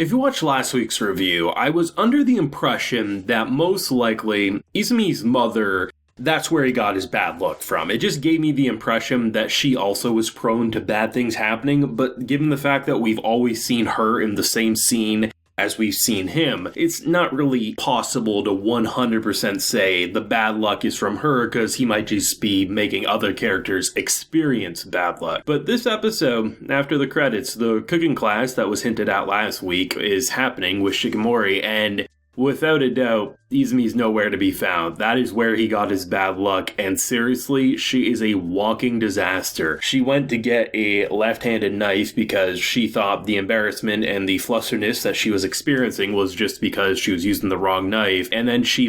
If you watched last week's review, I was under the impression that most likely Izumi's mother, that's where he got his bad luck from. It just gave me the impression that she also was prone to bad things happening, but given the fact that we've always seen her in the same scene as we've seen him, it's not really possible to 100% say the bad luck is from her, because he might just be making other characters experience bad luck. But this episode, after the credits, the cooking class that was hinted at last week is happening with Shikimori, and without a doubt, Izumi's nowhere to be found. That is where he got his bad luck, and seriously, she is a walking disaster. She went to get a left-handed knife because she thought the embarrassment and the flusterness that she was experiencing was just because she was using the wrong knife, and then she,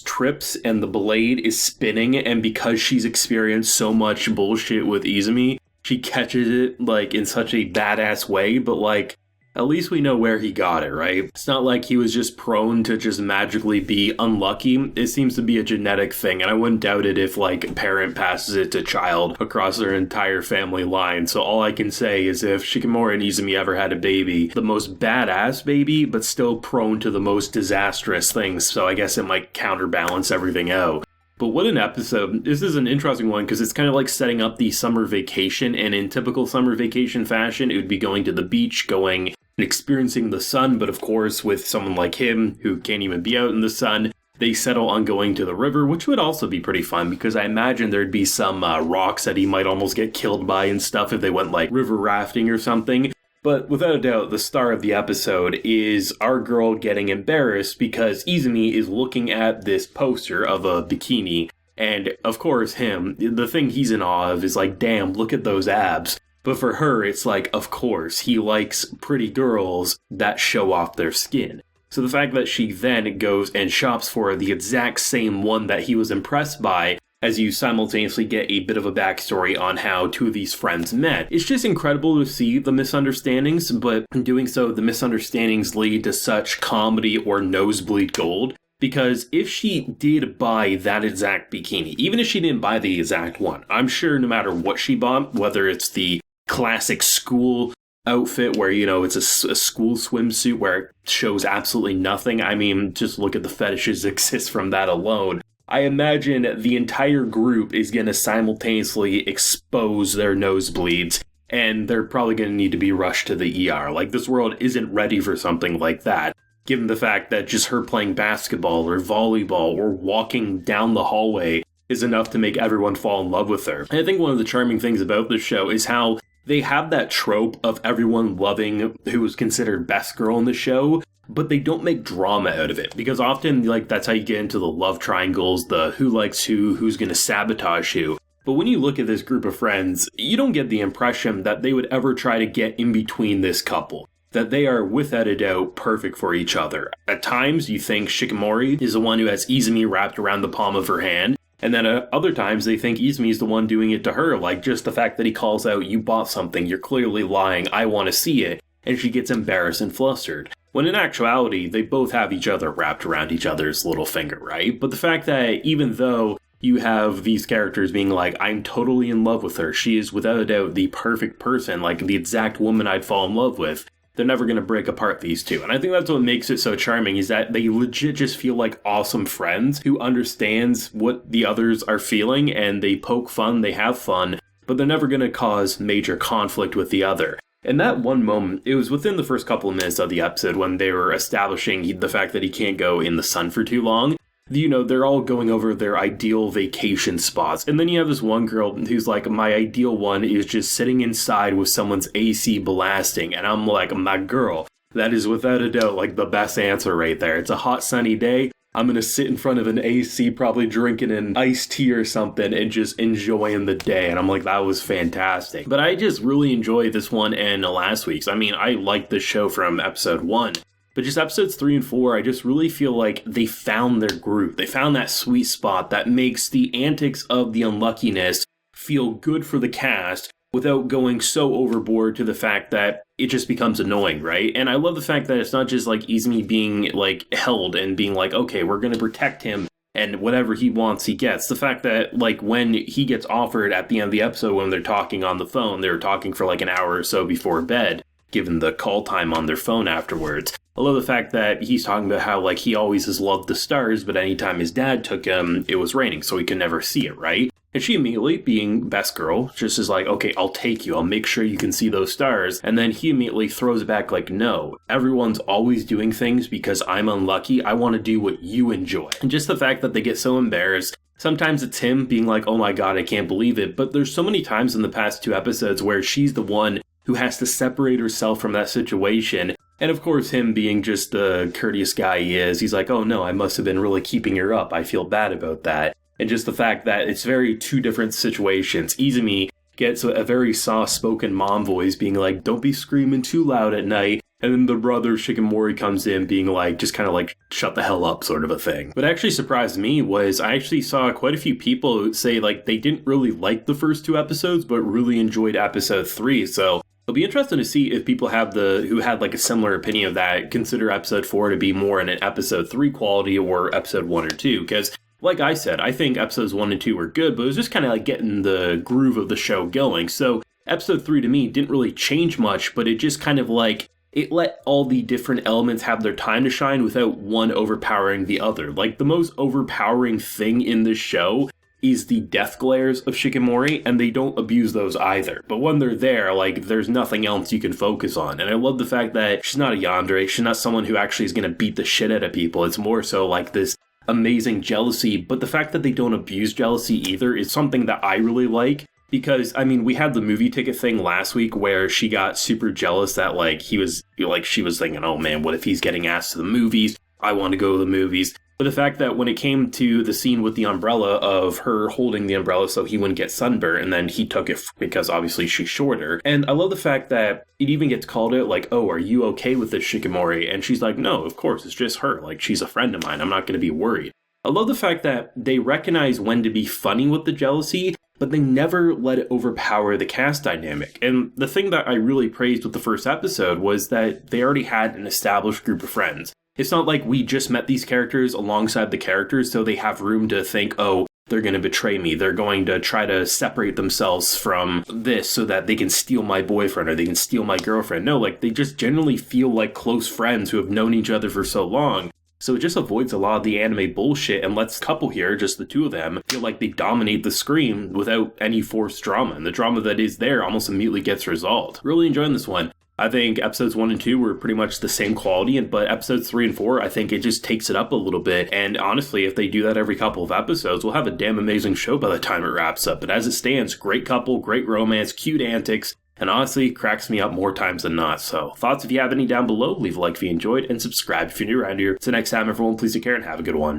trips and the blade is spinning, and because she's experienced so much bullshit with Izumi, she catches it, in such a badass way, but, at least we know where he got it, right? It's not like he was just prone to just magically be unlucky. It seems to be a genetic thing, and I wouldn't doubt it if, a parent passes it to child across their entire family line. So all I can say is if Shikimori and Izumi ever had a baby, the most badass baby, but still prone to the most disastrous things, so I guess it might counterbalance everything out. But what an episode. This is an interesting one because it's kind of like setting up the summer vacation, and in typical summer vacation fashion, it would be going to the beach, going and experiencing the sun, but of course with someone like him who can't even be out in the sun, they settle on going to the river, which would also be pretty fun because I imagine there'd be some rocks that he might almost get killed by and stuff if they went river rafting or something. But without a doubt, the star of the episode is our girl getting embarrassed because Izumi is looking at this poster of a bikini, and of course him, the thing he's in awe of is damn, look at those abs. But for her, it's of course, he likes pretty girls that show off their skin. So the fact that she then goes and shops for the exact same one that he was impressed by, as you simultaneously get a bit of a backstory on how two of these friends met. It's just incredible to see the misunderstandings, but in doing so, the misunderstandings lead to such comedy or nosebleed gold. Because if she did buy that exact bikini, even if she didn't buy the exact one, I'm sure no matter what she bought, whether it's the classic school outfit where, it's a school swimsuit where it shows absolutely nothing. I mean, just look at the fetishes that exist from that alone. I imagine the entire group is going to simultaneously expose their nosebleeds, and they're probably going to need to be rushed to the ER. This world isn't ready for something like that, given the fact that just her playing basketball or volleyball or walking down the hallway is enough to make everyone fall in love with her. And I think one of the charming things about this show is how they have that trope of everyone loving who is considered best girl in the show, but they don't make drama out of it. Because often, that's how you get into the love triangles, the who likes who's going to sabotage who. But when you look at this group of friends, you don't get the impression that they would ever try to get in between this couple. That they are, without a doubt, perfect for each other. At times, you think Shikimori is the one who has Izumi wrapped around the palm of her hand, and then at other times they think Izumi is the one doing it to her, just the fact that he calls out, you bought something, you're clearly lying, I want to see it, and she gets embarrassed and flustered. When in actuality, they both have each other wrapped around each other's little finger, right? But the fact that even though you have these characters being I'm totally in love with her, she is without a doubt the perfect person, the exact woman I'd fall in love with, they're never going to break apart, these two. And I think that's what makes it so charming, is that they legit just feel like awesome friends who understands what the others are feeling, and they poke fun, they have fun, but they're never going to cause major conflict with the other. And that one moment, it was within the first couple of minutes of the episode when they were establishing the fact that he can't go in the sun for too long. They're all going over their ideal vacation spots. And then you have this one girl who's my ideal one is just sitting inside with someone's AC blasting. And I'm my girl, that is without a doubt the best answer right there. It's a hot sunny day. I'm going to sit in front of an AC, probably drinking an iced tea or something and just enjoying the day. And I'm that was fantastic. But I just really enjoyed this one and last week's. I mean, I liked this show from episode 1. But just episodes 3 and 4, I just really feel like they found their groove. They found that sweet spot that makes the antics of the unluckiness feel good for the cast without going so overboard to the fact that it just becomes annoying, right? And I love the fact that it's not just Izumi being held and being okay, we're going to protect him and whatever he wants, he gets. The fact that when he gets offered at the end of the episode when they're talking on the phone, they were talking for an hour or so before bed. given the call time on their phone afterwards. I love the fact that he's talking about how, like, he always has loved the stars, but anytime his dad took him, it was raining, so he could never see it, right? And she immediately, being best girl, just is like, okay, I'll take you. I'll make sure you can see those stars. And then he immediately throws it back like, no, everyone's always doing things because I'm unlucky. I want to do what you enjoy. And just the fact that they get so embarrassed. Sometimes it's him being like, oh my god, I can't believe it. But there's so many times in the past 2 episodes where she's the one who has to separate herself from that situation. And of course, him being just the courteous guy he is, he's like, oh no, I must have been really keeping her up. I feel bad about that. And just the fact that it's very 2 different situations. Izumi gets a very soft-spoken mom voice being like, don't be screaming too loud at night. And then the brother Shikimori comes in being like, just kind of like, shut the hell up sort of a thing. What actually surprised me was I actually saw quite a few people say like they didn't really like the first 2 episodes, but really enjoyed episode 3. So it'll be interesting to see if people who had like a similar opinion of that consider episode 4 to be more in an episode 3 quality or episode 1 or 2. Because like I said, I think episodes 1 and 2 were good, but it was just kind of like getting the groove of the show going. So episode 3 to me didn't really change much, but it just kind of like, it let all the different elements have their time to shine without one overpowering the other. Like, the most overpowering thing in this show is the death glares of Shikimori, and they don't abuse those either. But when they're there, like, there's nothing else you can focus on. And I love the fact that she's not a yandere, she's not someone who actually is going to beat the shit out of people. It's more so like this amazing jealousy, but the fact that they don't abuse jealousy either is something that I really like. Because, I mean, we had the movie ticket thing last week where she got super jealous that, like, she was thinking, oh man, what if he's getting asked to the movies? I want to go to the movies. But the fact that when it came to the scene with the umbrella of her holding the umbrella so he wouldn't get sunburned, and then he took it because obviously she's shorter. And I love the fact that it even gets called out like, oh, are you okay with this, Shikimori? And she's like, no, of course, it's just her. Like, she's a friend of mine. I'm not going to be worried. I love the fact that they recognize when to be funny with the jealousy, but they never let it overpower the cast dynamic. And the thing that I really praised with the first episode was that they already had an established group of friends. It's not like we just met these characters alongside the characters, so they have room to think, oh, they're going to betray me. They're going to try to separate themselves from this so that they can steal my boyfriend or they can steal my girlfriend. No, like, they just generally feel like close friends who have known each other for so long. So it just avoids a lot of the anime bullshit and lets the couple here, just the 2 of them, feel like they dominate the screen without any forced drama. And the drama that is there almost immediately gets resolved. Really enjoying this one. I think episodes 1 and 2 were pretty much the same quality, but episodes 3 and 4, I think it just takes it up a little bit. And honestly, if they do that every couple of episodes, we'll have a damn amazing show by the time it wraps up. But as it stands, great couple, great romance, cute antics, and honestly, cracks me up more times than not. So, thoughts if you have any down below, leave a like if you enjoyed, and subscribe if you're new around here. Till next time, everyone, please take care and have a good one.